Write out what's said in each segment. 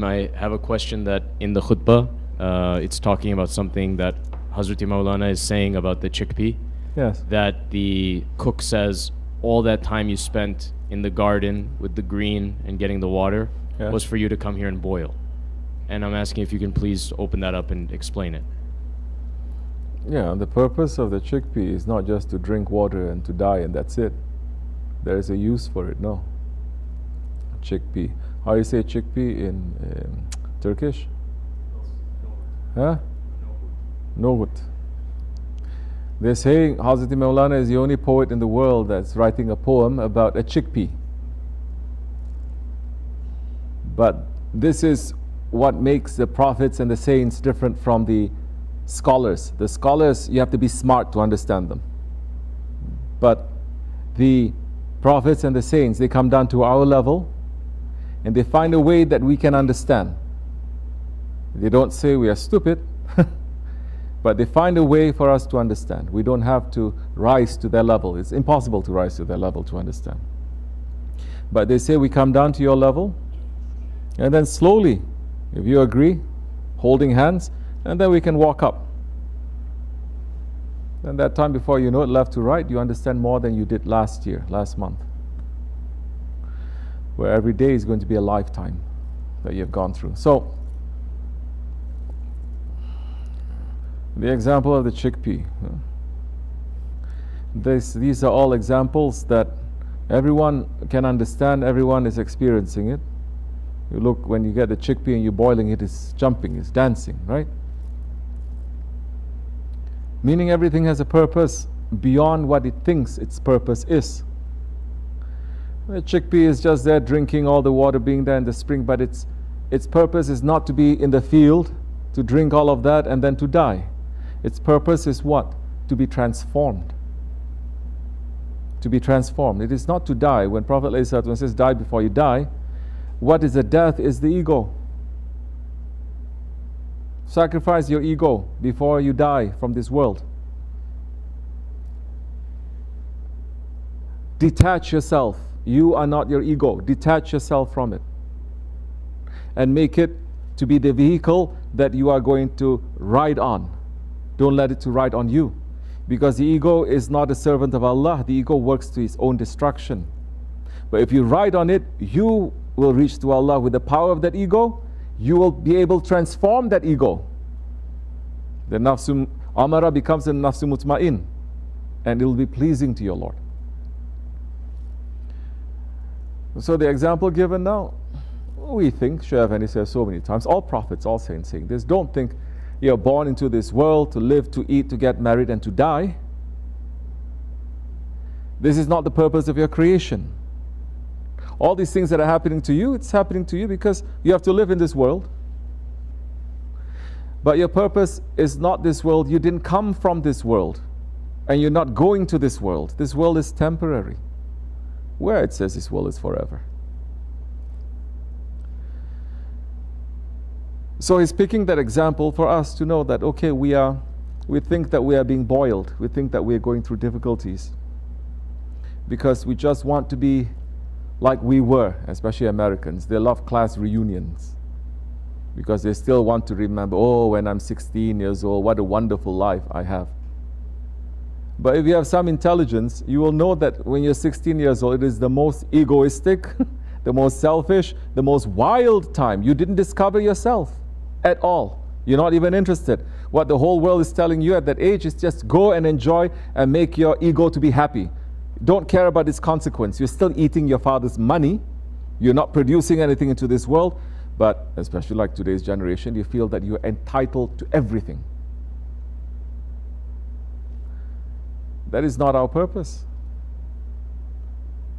I have a question that in the khutbah, it's talking about something that Hazrat Maulana is saying about the chickpea. Yes. That the cook says all that time you spent in the garden with the green and getting the water was for you to come here and boil. And I'm asking if you can please open that up and explain it. Yeah, the purpose of the chickpea is not just to drink water and to die and that's it. There is a use for it, no. Chickpea. How do you say chickpea in Turkish? Huh? Nogut. They're saying Hazrat Maulana is the only poet in the world that's writing a poem about a chickpea. But this is what makes the prophets and the saints different from the scholars. The scholars, you have to be smart to understand them. But the prophets and the saints, they come down to our level and they find a way that we can understand. They don't say we are stupid, but they find a way for us to understand. We don't have to rise to their level. It's impossible to rise to their level to understand. But they say we come down to your level, and then slowly, if you agree, holding hands, and then we can walk up. And that time before you know it, left to right, you understand more than you did last year, last month. Where every day is going to be a lifetime that you've gone through. So, the example of the chickpea. These are all examples that everyone can understand, everyone is experiencing it. You look, when you get the chickpea and you're boiling it, it's jumping, it's dancing, right? Meaning everything has a purpose beyond what it thinks its purpose is. The chickpea is just there drinking all the water being there in the spring, but its purpose is not to be in the field, to drink all of that and then to die. Its purpose is what? To be transformed. To be transformed. It is not to die. When Prophet ﷺ says die before you die, what is the death is the ego. Sacrifice your ego before you die from this world. Detach yourself. You are not your ego. Detach yourself from it. And make it to be the vehicle that you are going to ride on. Don't let it to ride on you. Because the ego is not a servant of Allah. The ego works to its own destruction. But if you ride on it, you will reach to Allah with the power of that ego. You will be able to transform that ego. The nafsu amara becomes a nafsu mutma'in, and it will be pleasing to your Lord. So the example given now, we think, Shaykh Effendi says so many times, all prophets, all saints saying this, don't think you're born into this world to live, to eat, to get married, and to die. This is not the purpose of your creation. All these things that are happening to you, it's happening to you because you have to live in this world. But your purpose is not this world. You didn't come from this world. And you're not going to this world. This world is temporary. Where it says this world is forever. So he's picking that example for us to know that, okay, we think that we are being boiled. We think that we are going through difficulties. Because we just want to be like we were, especially Americans. They love class reunions. Because they still want to remember, oh, when I'm 16 years old, what a wonderful life I have. But if you have some intelligence, you will know that when you're 16 years old, it is the most egoistic, the most selfish, the most wild time. You didn't discover yourself at all. You're not even interested. What the whole world is telling you at that age is just go and enjoy and make your ego to be happy. Don't care about its consequence. You're still eating your father's money. You're not producing anything into this world. But especially like today's generation, you feel that you're entitled to everything. That is not our purpose.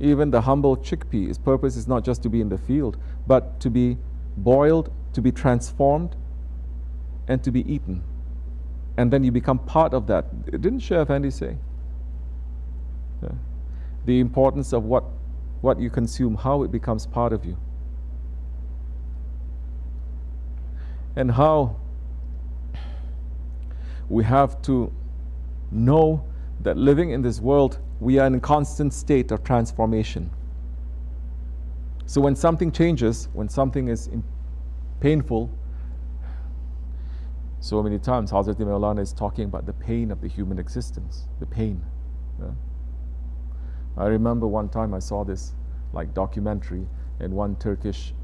Even the humble chickpea, its purpose is not just to be in the field, but to be boiled, to be transformed, and to be eaten. And then you become part of that. Didn't Shaykh Effendi say? Yeah. The importance of what you consume, how it becomes part of you. And how we have to know that living in this world, we are in a constant state of transformation. So when something changes, when something is painful. So many times Hazrat Maulana is talking about the pain of the human existence, the pain. Yeah? I remember one time I saw this like documentary, and one Turkish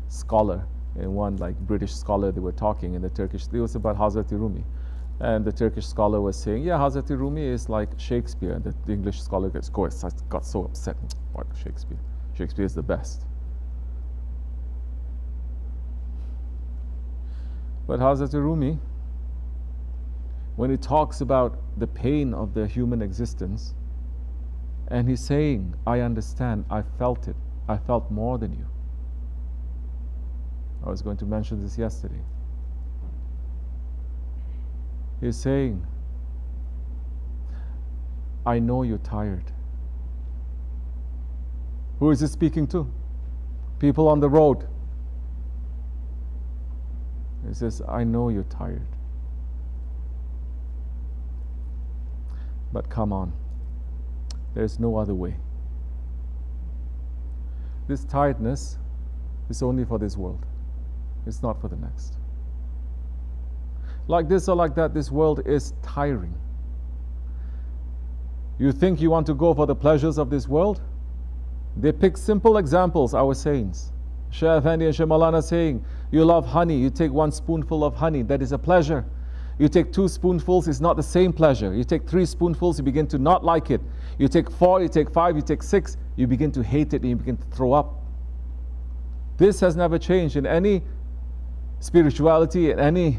scholar and one like British scholar, they were talking in the Turkish, it was about Hazrat Rumi. And the Turkish scholar was saying, yeah, Hazrat Rumi is like Shakespeare. And the English scholar got so upset. What, Shakespeare? Shakespeare is the best. But Hazrat Rumi, when he talks about the pain of the human existence, and he's saying, I understand, I felt it, I felt more than you. I was going to mention this yesterday. He's saying, I know you're tired. Who is he speaking to? People on the road. He says, I know you're tired. But come on. There's no other way. This tiredness is only for this world. It's not for the next. Like this or like that, this world is tiring. You think you want to go for the pleasures of this world? They pick simple examples, our saints. Shaykh Effendi and Shaykh Maulana saying, you love honey, you take 1 spoonful of honey, that is a pleasure. You take 2 spoonfuls, it's not the same pleasure. You take 3 spoonfuls, you begin to not like it. You take 4, you take 5, you take 6, you begin to hate it and you begin to throw up. This has never changed in any spirituality, in any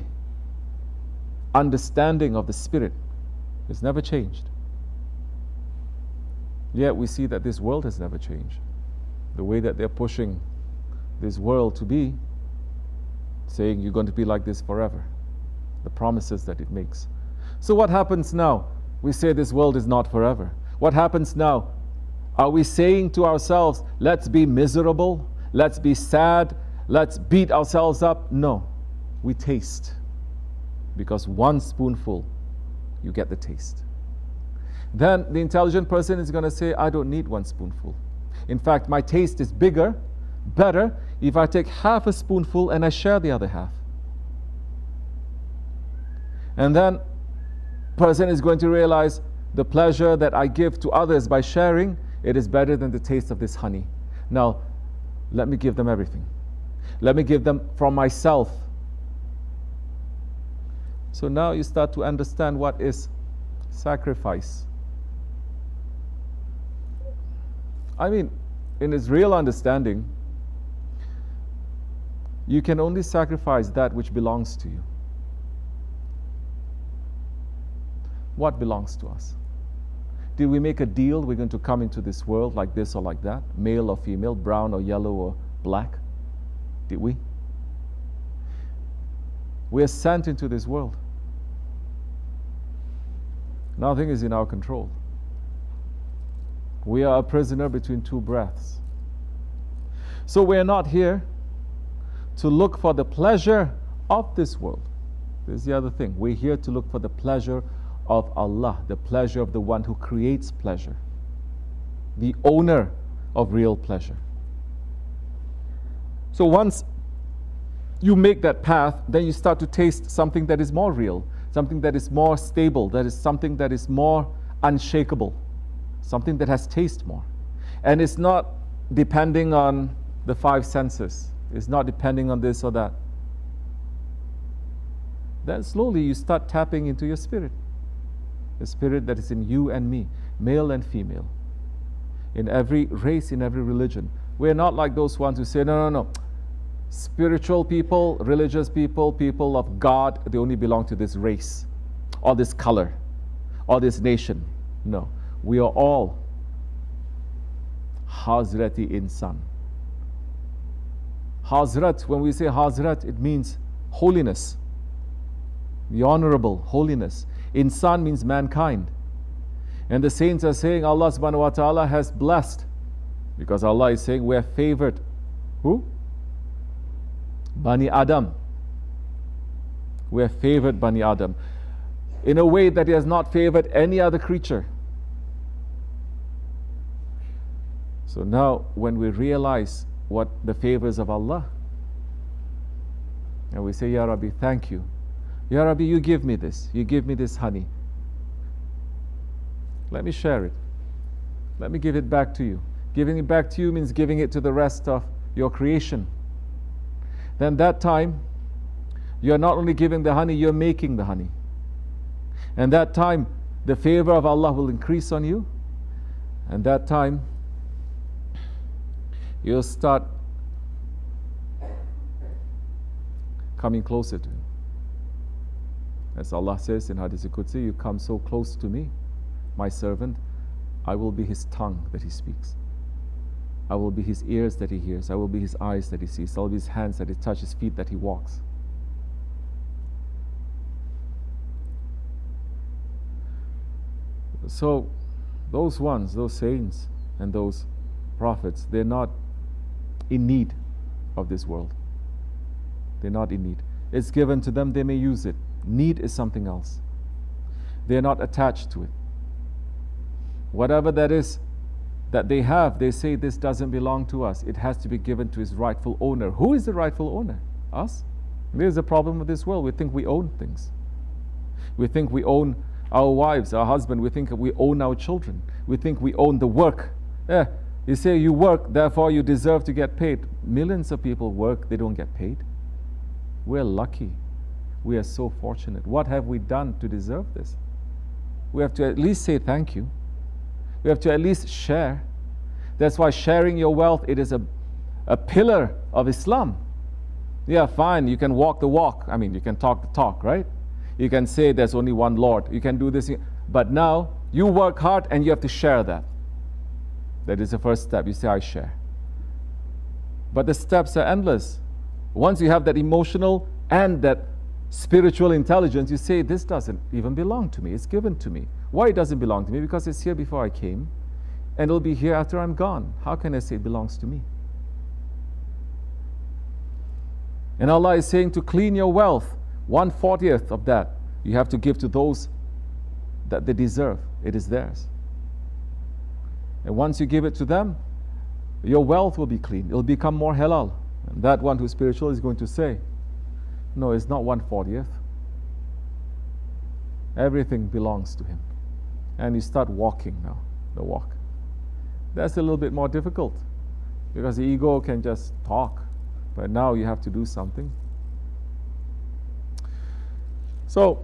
understanding of the spirit. It's never changed. Yet we see that this world has never changed. The way that they're pushing this world to be, saying you're going to be like this forever. The promises that it makes. So what happens now? We say this world is not forever. What happens now? Are we saying to ourselves, let's be miserable, let's be sad, let's beat ourselves up? No. We taste. Because 1 spoonful, you get the taste. Then the intelligent person is going to say, I don't need 1 spoonful. In fact, my taste is bigger, better, if I take half a spoonful and I share the other half. And then person is going to realize the pleasure that I give to others by sharing, it is better than the taste of this honey. Now, let me give them everything. Let me give them from myself. So now you start to understand what is sacrifice. I mean, in its real understanding, you can only sacrifice that which belongs to you. What belongs to us? Did we make a deal we're going to come into this world like this or like that? Male or female, brown or yellow or black? Did we? We are sent into this world. Nothing is in our control. We are a prisoner between 2 breaths. So we are not here to look for the pleasure of this world. This is the other thing. We're here to look for the pleasure of Allah, the pleasure of the one who creates pleasure, the owner of real pleasure. So once you make that path, then you start to taste something that is more real, something that is more stable, that is something that is more unshakable, something that has taste more. And it's not depending on the 5 senses. It's not depending on this or that. Then slowly you start tapping into your spirit. The spirit that is in you and me, male and female. In every race, in every religion. We're not like those ones who say, no. Spiritual people, religious people, people of God, they only belong to this race, or this color, or this nation. No. We are all Hazrati Insan. Hazrat, when we say Hazrat, it means holiness. The honorable, holiness. Insan means mankind. And the saints are saying Allah subhanahu wa ta'ala has blessed. Because Allah is saying we are favored. Who? Bani Adam. We are favored Bani Adam. In a way that He has not favored any other creature. So now when we realize what the favors of Allah, And we say, Ya Rabbi, thank you. Ya Rabbi, you give me this. You give me this honey. Let me share it. Let me give it back to you. Giving it back to you means giving it to the rest of your creation. Then that time, you're not only giving the honey, you're making the honey. And that time, the favor of Allah will increase on you. And that time, you'll start coming closer to Him. As Allah says in Hadith Qudsi, you come so close to me, my servant, I will be his tongue that he speaks. I will be his ears that he hears. I will be his eyes that he sees. I will be his hands that he touches, his feet that he walks. So those ones, those saints and those prophets, they're not in need of this world. They're not in need. It's given to them, they may use it. Need is something else. They're not attached to it. Whatever that is that they have, they say this doesn't belong to us. It has to be given to its rightful owner. Who is the rightful owner? Us? There's a problem with this world. We think we own things. We think we own our wives, our husband. We think we own our children. We think we own the work. You say you work, therefore you deserve to get paid. Millions of people work, they don't get paid. We're lucky. We are so fortunate. What have we done to deserve this? We have to at least say thank you. We have to at least share. That's why sharing your wealth, it is a pillar of Islam. Yeah, fine, you can walk the walk. I mean, you can talk the talk, right? You can say there's only one Lord. You can do this. But now, you work hard and you have to share that. That is the first step. You say, I share. But the steps are endless. Once you have that emotional and that spiritual intelligence, you say, this doesn't even belong to me. It's given to me. Why it doesn't belong to me? Because it's here before I came, and it'll be here after I'm gone. How can I say it belongs to me? And Allah is saying to clean your wealth, 1/40th of that you have to give to those that they deserve. It is theirs. And once you give it to them, your wealth will be clean. It will become more halal. And that one who's spiritual is going to say, no, it's not 1/40th. Everything belongs to him. And you start walking now, the walk. That's a little bit more difficult because the ego can just talk. But now you have to do something. So,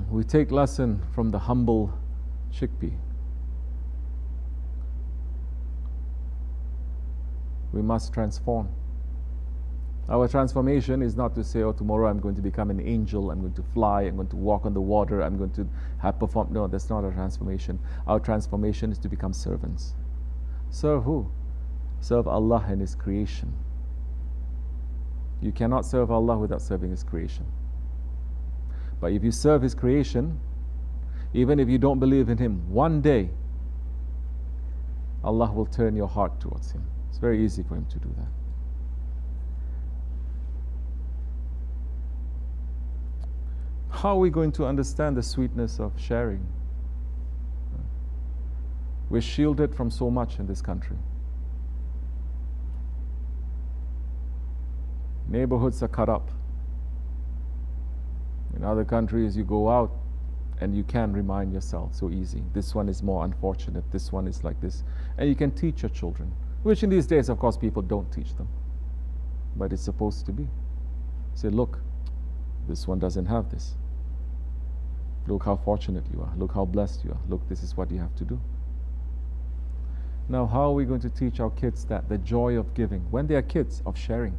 we take lesson from the humble chickpea. We must transform. Our transformation is not to say, oh, tomorrow I'm going to become an angel, I'm going to fly, I'm going to walk on the water, I'm going to have perform. No, that's not our transformation. Our transformation is to become servants. Serve who? Serve Allah and His creation. You cannot serve Allah without serving His creation. But if you serve His creation, even if you don't believe in Him, one day Allah will turn your heart towards Him. It's very easy for Him to do that. How are we going to understand the sweetness of sharing? We're shielded from so much in this country. Neighborhoods are cut up. In other countries, you go out and you can remind yourself so easy. This one is more unfortunate. This one is like this. And you can teach your children, which in these days, of course, people don't teach them. But it's supposed to be. Say, look, this one doesn't have this. Look how fortunate you are. Look how blessed you are. Look, this is what you have to do. Now, how are we going to teach our kids that? The joy of giving, when they are kids, of sharing.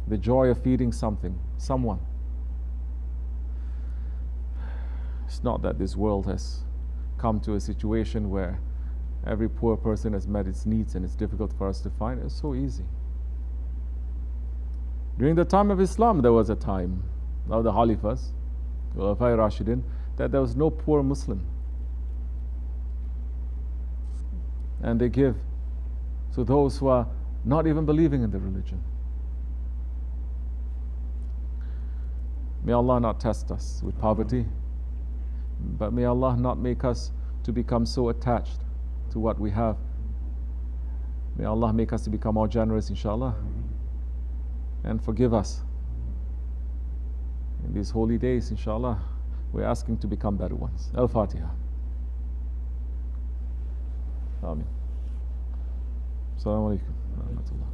The joy of feeding something, someone. It's not that this world has come to a situation where every poor person has met its needs and it's difficult for us to find. It's so easy. During the time of Islam, there was a time, now the Khalifas, Khulafai Rashidin, that there was no poor Muslim. And they give to those who are not even believing in the religion. May Allah not test us with poverty, but may Allah not make us to become so attached to what we have. May Allah make us to become more generous, inshallah. and forgive us. In these holy days, inshallah, we're asking to become better ones. Al-Fatiha. Amin. Assalamu alaikum wa rahmatullah.